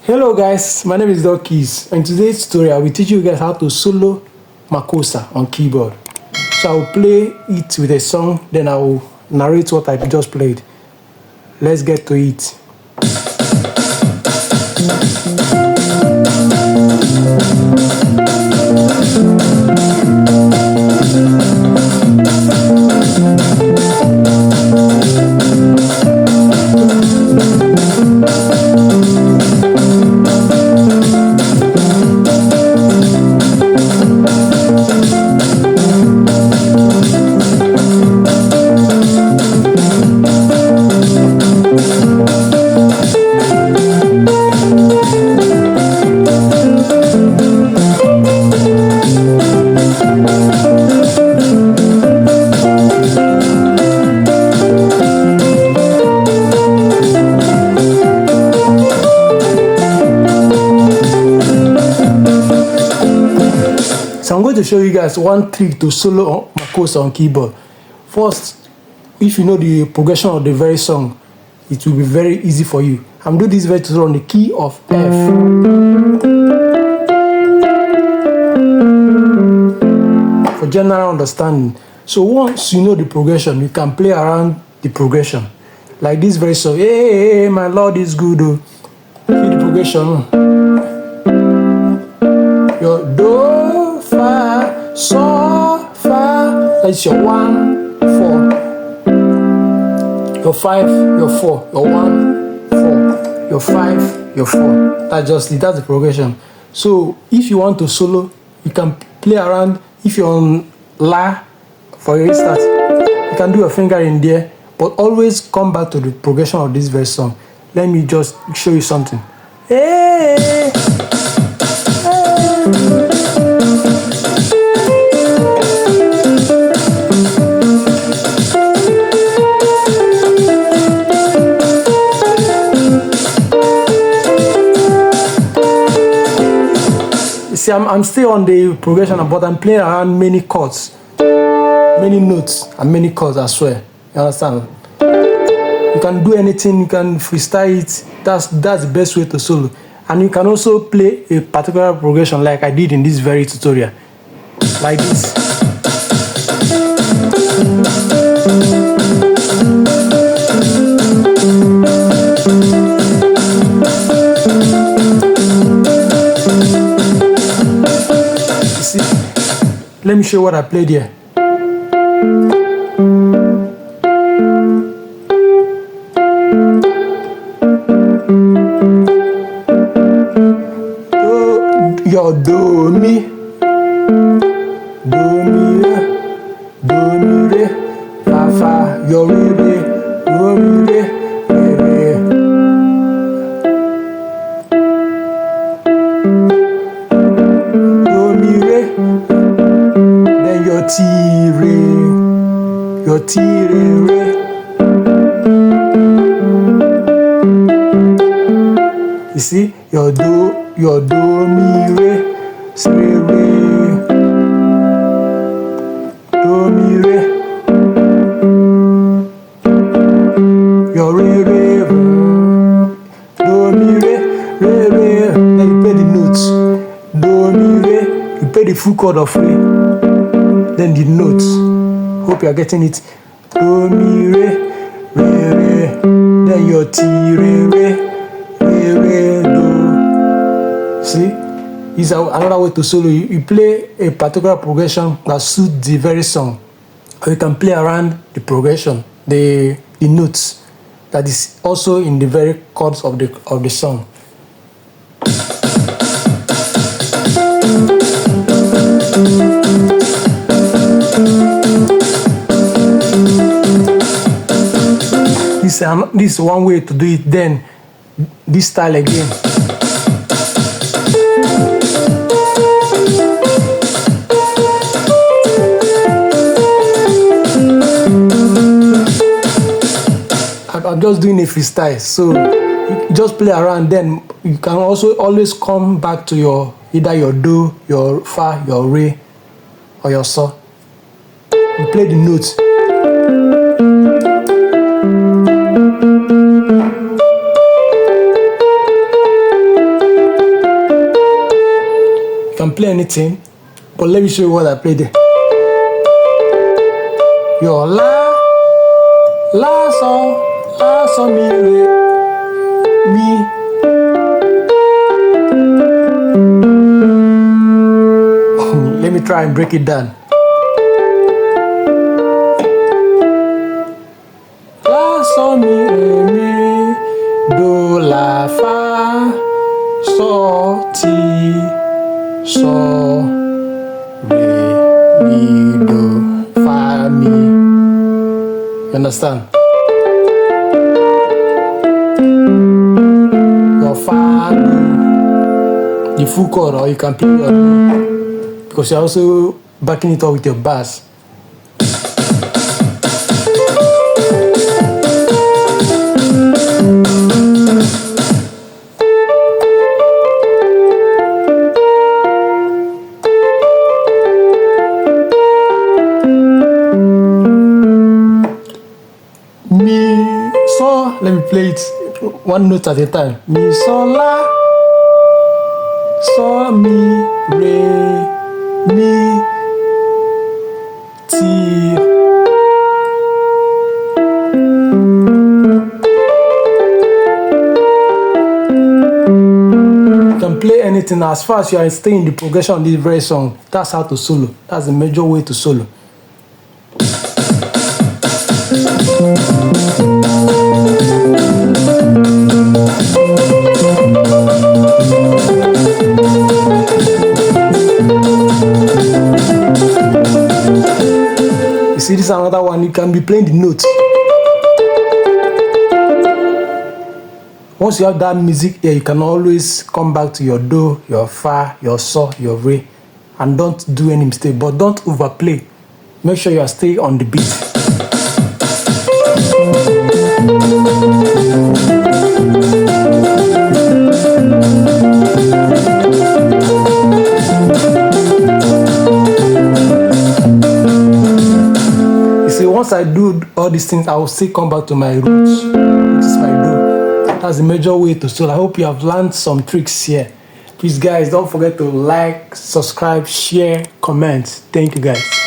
Hello guys, my name is Doc Keys, and in today's tutorial I will teach you guys how to solo Makossa on keyboard. So I will play it with a song, then I will narrate what I just played. Let's get to it. So I'm going to show you guys one trick to solo Makossa on keyboard. First, if you know the progression of the very song, it will be very easy for you. I'm doing this very tutorial on the key of F. For general understanding. So once you know the progression, you can play around the progression. Like this very song, hey, my Lord is good. Oh. Feel the progression. Your do, fa, so, fa. That's your 1, 4. Your 5, your 4. Your 1, 4. Your 5, your 4. That's the progression. So if you want to solo, you can play around. If you're on La, for instance, you can do your finger in there, but always come back to the progression of this very song. Let me just show you something. Hey, see, I'm still on the progression, but I'm playing around many chords, many notes, and many chords as well. You understand? You can do anything, you can freestyle it. That's the best way to solo. And you can also play a particular progression like I did in this very tutorial. Like this. You see? Let me show you what I played here. Your do mi, re, fa fa, your re, do mi re, re. Do mi re, then your ti re. You see, your do mi re, re, do mi re, your re, do mi re, re. Then you play the notes. Do mi re, you play the full chord of re. Then the notes. Hope you are getting it. Do mi re, re. Then your ti re, do. See, is another way to solo. You play a particular progression that suits the very song, or you can play around the progression, the notes that is also in the very chords of the song. This is one way to do it. Then this style again. I'm just doing a freestyle, so you just play around. Then you can also always come back to either your do, your fa, your re, or your so. You play the notes. can play anything, but let me show you what I played there. Your la so mi re mi. Let me try and break it down. La so mi re mi do la fa so ti so re mi do fa mi. You understand? Your fa mi, the full chord, or you can play your mi, because you're also backing it up with your bass. Mi, so, let me play it one note at a time. Mi, so, la, so, mi, re, mi, ti. You can play anything as far as you are staying in the progression of this very song. That's how to solo. That's the major way to solo. You see, this is another one. You can be playing the notes. Once you have that music here, you can always come back to your do, your fa, your so, your re, and don't do any mistake. But don't overplay. Make sure you are staying on the beat. You see, once I do all these things, I will still come back to my roots, which is my do. That's the major way to solo. I hope you have learned some tricks here. Please, guys, don't forget to like, subscribe, share, comment. Thank you, guys.